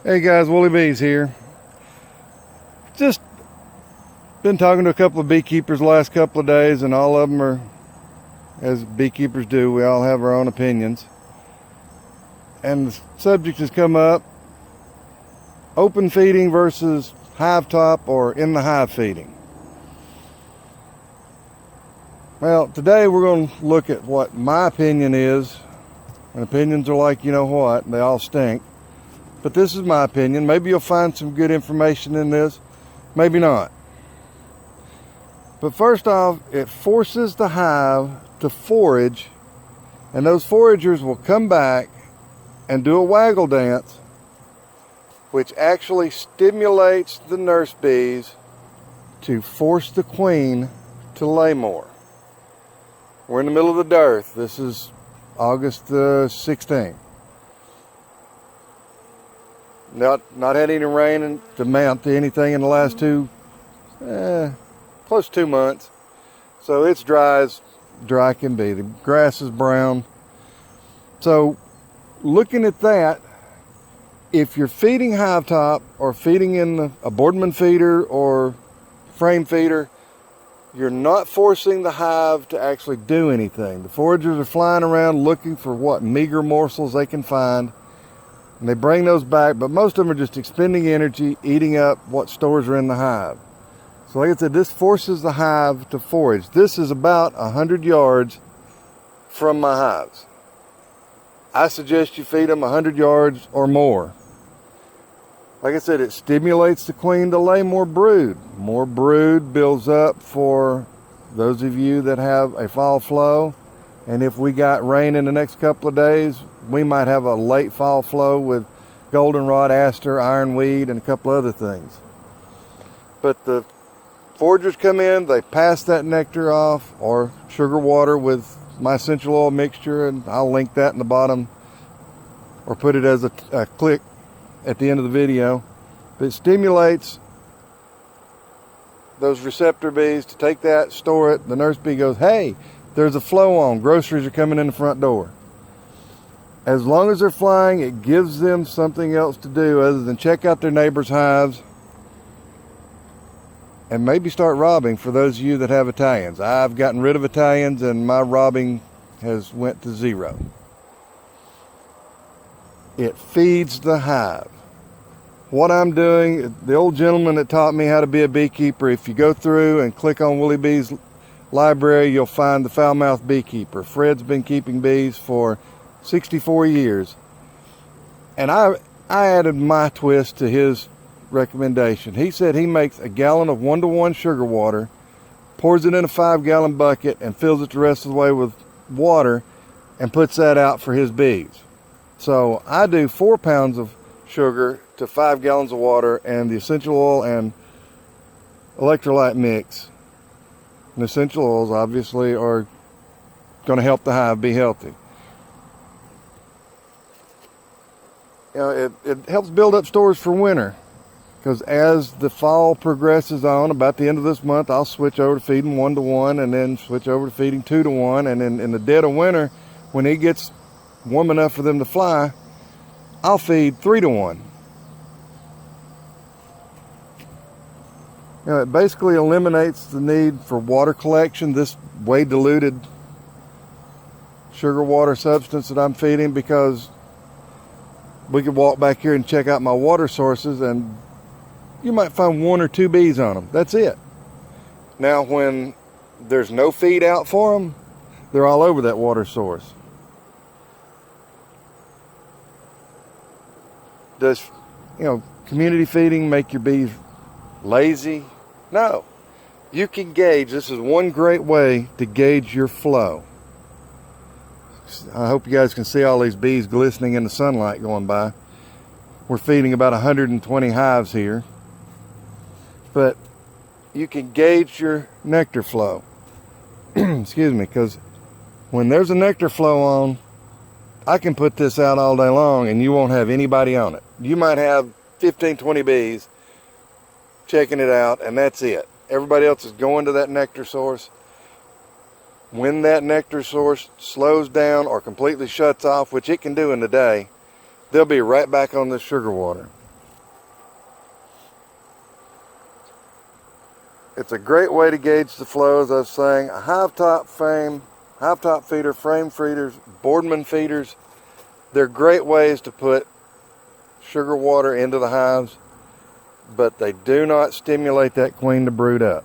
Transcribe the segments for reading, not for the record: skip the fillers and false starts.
Hey guys, Woolly Bees here. Just been talking to a couple of beekeepers the last couple of days, and all of them are, as beekeepers do, we all have our own opinions. And the subject has come up, open feeding versus hive top or in the hive feeding. Well, today we're going to look at what my opinion is, and opinions are like you know what, they all stink. But this is my opinion. Maybe you'll find some good information in this, maybe not. But first off, it forces the hive to forage, and those foragers will come back and do a waggle dance, which actually stimulates the nurse bees to force the queen to lay more. We're in the middle of the dearth. This is August the 16th. Not had any rain to amount to anything in the last close to 2 months. So it's dry as dry can be. The grass is brown. So looking at that, if you're feeding hive top or feeding in a boardman feeder or frame feeder, you're not forcing the hive to actually do anything. The foragers are flying around looking for what meager morsels they can find. And they bring those back, but most of them are just expending energy, eating up what stores are in the hive. So like I said, this forces the hive to forage. This is about 100 yards from my hives. I suggest you feed them 100 yards or more. Like I said, it stimulates the queen to lay more brood. More brood builds up for those of you that have a fall flow. And if we got rain in the next couple of days, we might have a late fall flow with goldenrod, aster, ironweed, and a couple other things. But the foragers come in, they pass that nectar off, or sugar water with my essential oil mixture, and I'll link that in the bottom, or put it as a click at the end of the video. But it stimulates those receptor bees to take that, store it. The nurse bee goes, hey, there's a flow on. Groceries are coming in the front door. As long as they're flying, it gives them something else to do other than check out their neighbors' hives and maybe start robbing for those of you that have Italians. I've gotten rid of Italians and my robbing has went to zero. It feeds the hive. What I'm doing, the old gentleman that taught me how to be a beekeeper, if you go through and click on Woolly Bees library, you'll find the foul-mouthed beekeeper. Fred's been keeping bees for 64 years. And I added my twist to his recommendation. He said he makes a gallon of 1-to-1 sugar water, pours it in a 5-gallon bucket, and fills it the rest of the way with water and puts that out for his bees. So I do 4 pounds of sugar to 5 gallons of water and the essential oil and electrolyte mix. And essential oils obviously are going to help the hive be healthy. You know, it helps build up stores for winter, because as the fall progresses on, about the end of this month, I'll switch over to feeding 1-to-1 and then switch over to feeding 2-to-1. And then in the dead of winter, when it gets warm enough for them to fly, I'll feed 3-to-1. You know, it basically eliminates the need for water collection. This way diluted sugar water substance that I'm feeding, because we could walk back here and check out my water sources and you might find 1 or 2 bees on them. That's it. Now when there's no feed out for them, they're all over that water source. Does, community feeding make your bees lazy? No. You can gauge. This is one great way to gauge your flow. I hope you guys can see all these bees glistening in the sunlight going by. We're feeding about 120 hives here. But you can gauge your nectar flow. Excuse me, because when there's a nectar flow on, I can put this out all day long and you won't have anybody on it. You might have 15, 20 bees checking it out, and that's it. Everybody else is going to that nectar source. When that nectar source slows down or completely shuts off, which it can do in the day, they'll be right back on this sugar water. It's a great way to gauge the flow, as I was saying. A hive top feeder, frame feeders, boardman feeders, they're great ways to put sugar water into the hives, but they do not stimulate that queen to brood up.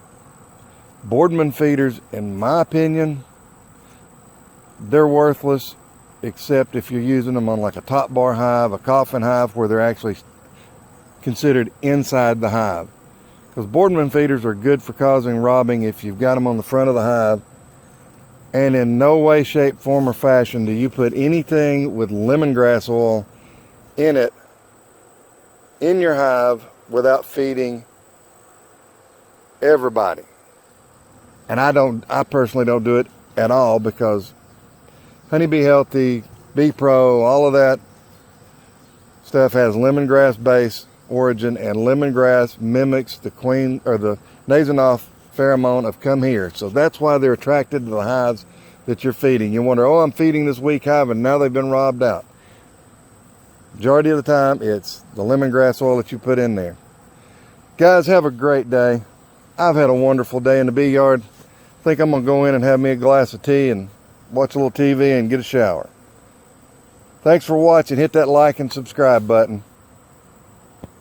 Boardman feeders, in my opinion, they're worthless, except if you're using them on like a top bar hive, a coffin hive, where they're actually considered inside the hive. Because boardman feeders are good for causing robbing if you've got them on the front of the hive. And in no way, shape, form, or fashion do you put anything with lemongrass oil in it in your hive without feeding everybody. And I personally don't do it at all, because Honeybee Healthy, Bee Pro, all of that stuff has lemongrass base origin, and lemongrass mimics the queen or the Nasonoff pheromone of come here. So that's why they're attracted to the hives that you're feeding. You wonder, oh, I'm feeding this weak hive and now they've been robbed out. Majority of the time, it's the lemongrass oil that you put in there. Guys, have a great day. I've had a wonderful day in the bee yard. I think I'm going to go in and have me a glass of tea and watch a little TV and get a shower. Thanks for watching. Hit that like and subscribe button.